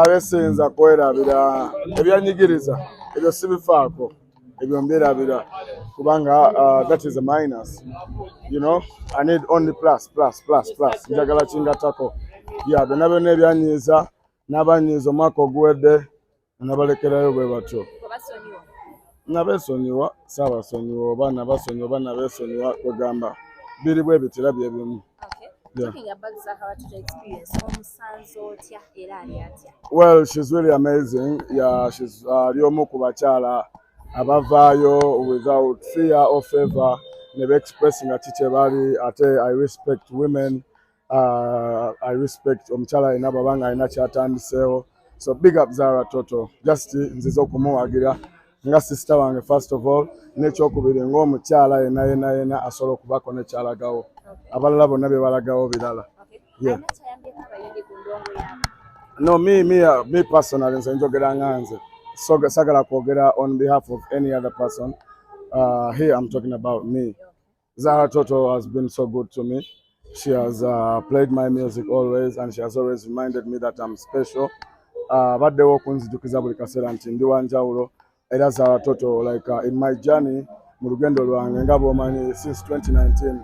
Besinza kwerabira ebyanyigiriza ebyo sibifaako ebyo mberabira kubanga that is a minus, you know. I need only plus njagala kingatako byonna byonna ebyanyiiza n'abanyiiza omwaka oguwedde nabalekerayo bwe batyo. Nabesonyiwa saabasonyiwa oba nabasonyiwa oba nabesonyiwa kwegamba biri bwe bitira bye bimu. Well, she's really amazing. Yeah, she's ryomu ku bakyala abavaayo without fear or favor, never expressing ati kyebali ate. I respect women. I respect omukyala alina babanga alina kyatandiseewo. So big up Zara Toto. Just nziza okumuwagira nga sister wange first of all, n'ekyokubiri ng'omukyala yena asobola okubako nekyalagawo. Abalala bonna bye balagawo birala. Yeah. No, me personally, nze njogera nganze. Sagala kwogera on behalf of any other person. Here I'm talking about me. Zara Toto has been so good to me. She has played my music always, and she has always reminded me that I'm special. Baddewo kunzijukiza buli kaseera nti ndi wanjawulo. Era Zara Toto, like in my journey mu lugendo lwange nga bw'omanyi since 2019.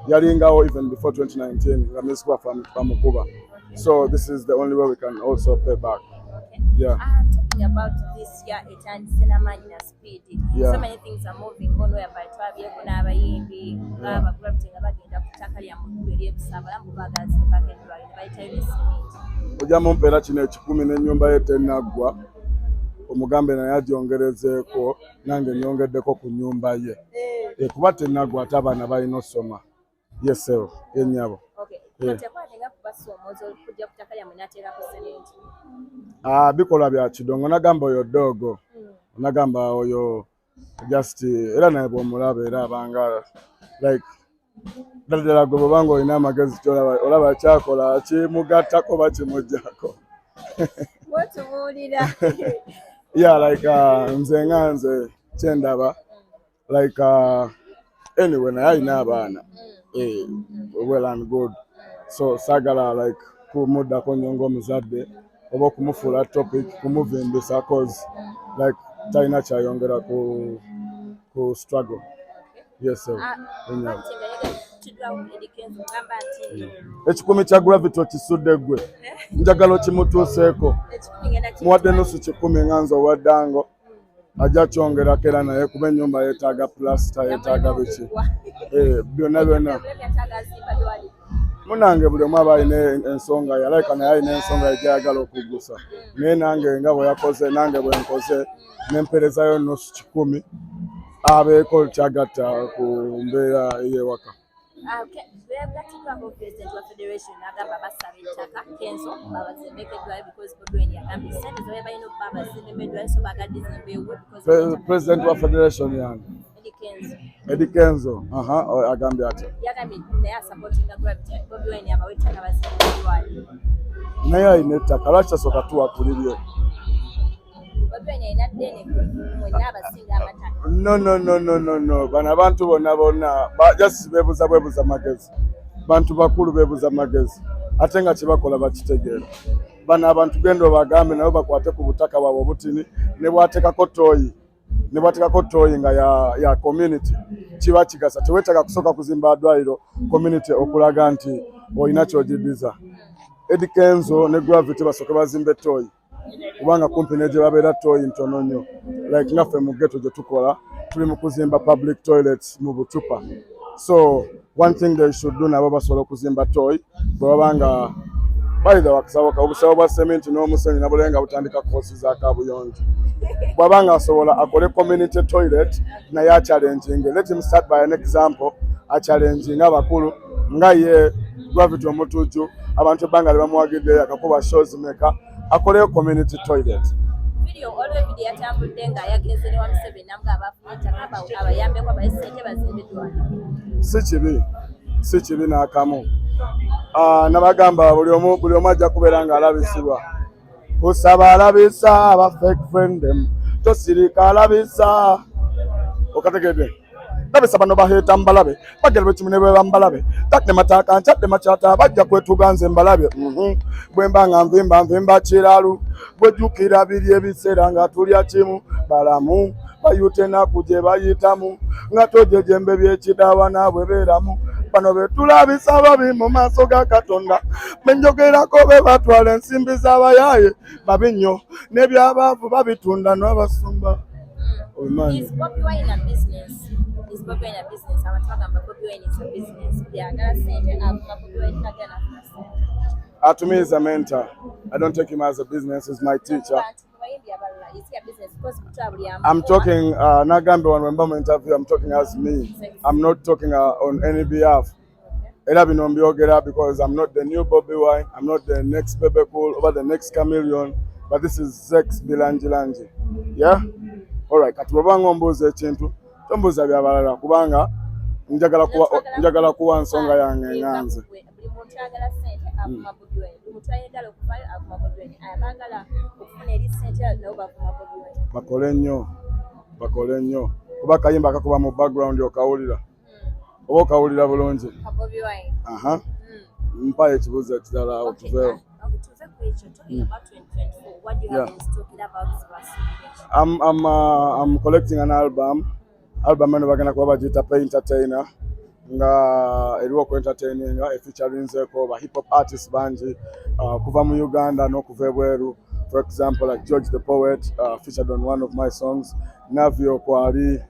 Yalingawo even before 2019 nga music bamukuba. So this is the only way we can also pay back. Yeah. Talking about this year, it's cinema in a speed. Yeah. So many things are moving on whereby twabye kuna abayimbi abagrafting abagenda kutakali amugweri ebisaba lambubaganze bakendwa bayitayo simiti. Ojja mumpeera kino ekikumi n'ennyumba ye tennaggwa. Omugambe naye agyongerezeeko nange nyongeddeko ku nnyumba ye. Kuba tennaggwa ate abaana balina osoma. Yes, sir. Yennyabo. Bikola bya kidongo nagamba oyo dogo. Nagamba oyo just era naye bw'omulaba era abanga like ddala gwe banga olina amagezi olaba kyakola kimugattako bakimuggyako. Yeah, like nze kyendaba like anyway naye alina abaana. Well and good. So sagala like kumuddako nnyo ng'omuzadde oba okumufuula topic kumuvimbisa cause like talina kyayongera ku struggle. Yes, sir. Ekikumi kya gravity okisudde gwe njagala okimutuuseeko muwadde nusu kikumi nga nze owaddango ajja kyongerako era naye kuba ennyumba yeetaaga plasita yeetaaga biki byonna munange buli omu aba alina ensonga yalayika naye alina ensonga egyayagala okuggusa naye nange nga bwe yakoze nange bwe nkoze nemperezayo nusu kikumi abeeko kyagatta ku mbeera ey'ewaka. President wa Federation agamba basaba ettaka Kenzo babazemekeddwayo because Bodweni agambye ssente ze balina okuba bazimemeddwayo so bagadde zimbeewo because President wa Federation yange Eddy Kenzo agambye ati yagambye naye asupportinga Bodweni abawe ettaka bazimemeddwayo naye alina ettaka lwaki tasooka tuwa kulirye. No. Bano abantu bonna just beebuza magezi. Bantu bakulu beebuza magezi. Ate nga kyebakola bakitegeera. Bano abantu genda obagambe nabo bakwate ku butaka bwabwe obutini ne bwatekako tooyi nga ya community. Kiba kigasa. Teweetaaga kusooka kuzimba Dwaliro community okulaga nti olina ky'ogidiza. Eddy Kenzo ne Gravity basooke bazimbe tooyi. Kubanga kumpi neje babeera tooyi ntono nnyo like ngaffe mu ghetto gye tukola tuli mu kuzimba public toilets mu bucupa. So one thing they should do nabo basobola okuzimba tooyi bwe babanga bayida wakusawoka obusawo bwa cement n'omusenyu nabulenga butandika kosi za kabuyonjo bwabanga asobola akole community toilet naye achallenging. Let him start by an example achallenging abakulu nga ye Gravity omutuju abantu bangale bamuwagidde akakuba shows maker akole community toilet. Video already yatambudde nga yageze ne wamusebe namga abafuta kaba abayambe kwa bayisente bazimbiddwa. Si kibi n'akamu. Nabagamba buli omu ajja kubeera nga alabisibwa. Kusaba alabisa aba fake friend them. Tosirika alabisa. Okategedde. ndabisa bano baheta mbalabe bagera bekimune bwe bambalabe takne mataka nchadde machata bajja kwetuganze mbalabe bwemba nga nvimba kiralu bwejjukira biri ebiseera nga tulya kimu balamu bayute naku gye bayitamu nga tojejembe byekidawa naabwe beeramu bano betulabisa babi mu maaso ga Katonda benjogerako be batwala ensimbi z'abayaye babi nnyo n'ebyabaavu babitunda n'abasumba. Is Bobby Wine a business? Is Bobby Wine a business? I was talking about Bobby Wine is a business. Yeah, I gotta say that Bobby Wine again. To me, he's a mentor. I don't take him as a business. He's my teacher. I'm talking, Nagambe when I'm interview, I'm talking as me. I'm not talking on any behalf. Because I'm not the new Bobby Wine. I'm not the next Bebe Cool over the next Chameleon. But this is Zex Bilangi. Yeah? Alright, katubaba ngomboze ekintu. Tomboza byabalala kubanga njagala kuwa nsonga yange nganze. Bakole nnyo kuba kayimba kakuba mu background okawulira oba okawulira bulungi. Mpa ekibuuzo ekirala otuveewo. I'm collecting an album eno bagenda kuba bagiyita Pay Entertainer nga eriwo ku entertaining featuringzeko ba hip hop artists bangi kuva mu Uganda n'okuva ebweru. For example, like George the Poet featured on one of my songs. Navio kwali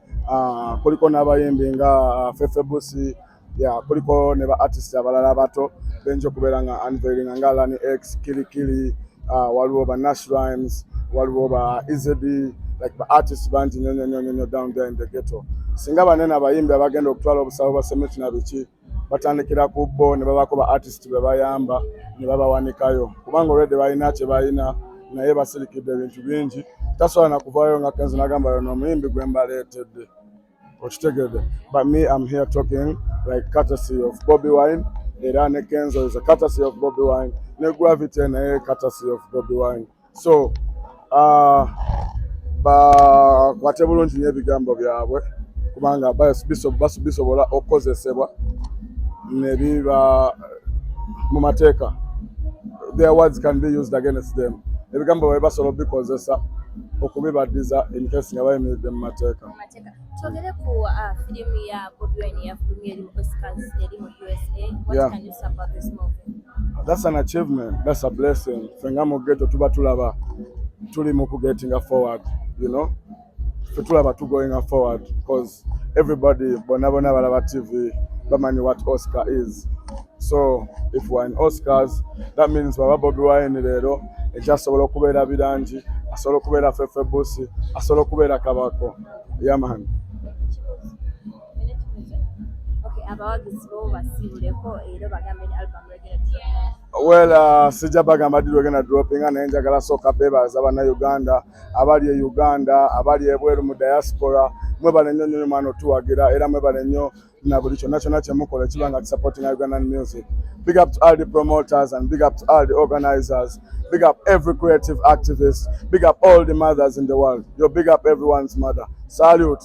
kuliko n'abayimbi nga Fefe Busi, kuliko ne ba artists abalala bato benjo kubeera nga unveiling nga Alina X, Kili waliwo ba Nash Rhymes, waliwo ba Ezedy, like ba artists bangi nnyo down there in the ghetto. Singa banene abayimbi abagenda okutwala obusawo bwa sementi na biki batandikira ku bo ne babako ba artists be bayamba ne babawanikayo kubanga already balina kye balina naye basirikidde ebintu bingi tasobola na kuvaayo nga Kenzo nagamba yono omuyimbi gwe mbaleetedde okitegedde. But me, I'm here talking like courtesy of Bobby Wine. Era ne Kenzo is a courtesy of Bobby Wine. Ne Gravity naye courtesy of Bobby Wine. So bakwate bulungi n'ebigambo byabwe kubanga bisobola okukozesebwa ne biba mu mateeka. Their words can be used against them. Ebigambo bwe basobola bikozesa okubibaddiza in case nga bayimiridde mu mateeka. Togere ku filimu ya Bobby Wine yafulumye eri mu Oscars eri mu USA. What can you say about this movie? That's an achievement. That's a blessing. Fenga mu ghetto tuba tulaba tuli mu getting forward, you know. Tulaba going forward because everybody bonabona balaba TV bamani what Oscar is. So if we're in Oscars, that means Bobby Wine lero ekyasobola okubeera birangi, asobola okubeera Fefe Busi, asobola okubeera Kabako. Yeah, man. Well, sijja bagamba ddi lwegenda dropping naye njagala sooka beebaza bannayuganda abali e Uganda abali ebweru mu diaspora mwebale nnyo mwana otuwagira era mwebale nnyo na buli kyonna kye mukola ekibanga supporting Ugandan music. Big up to all the promoters and big up to all the organizers. Big up every creative activist. Big up all the mothers in the world. Yo, big up everyone's mother. Salute.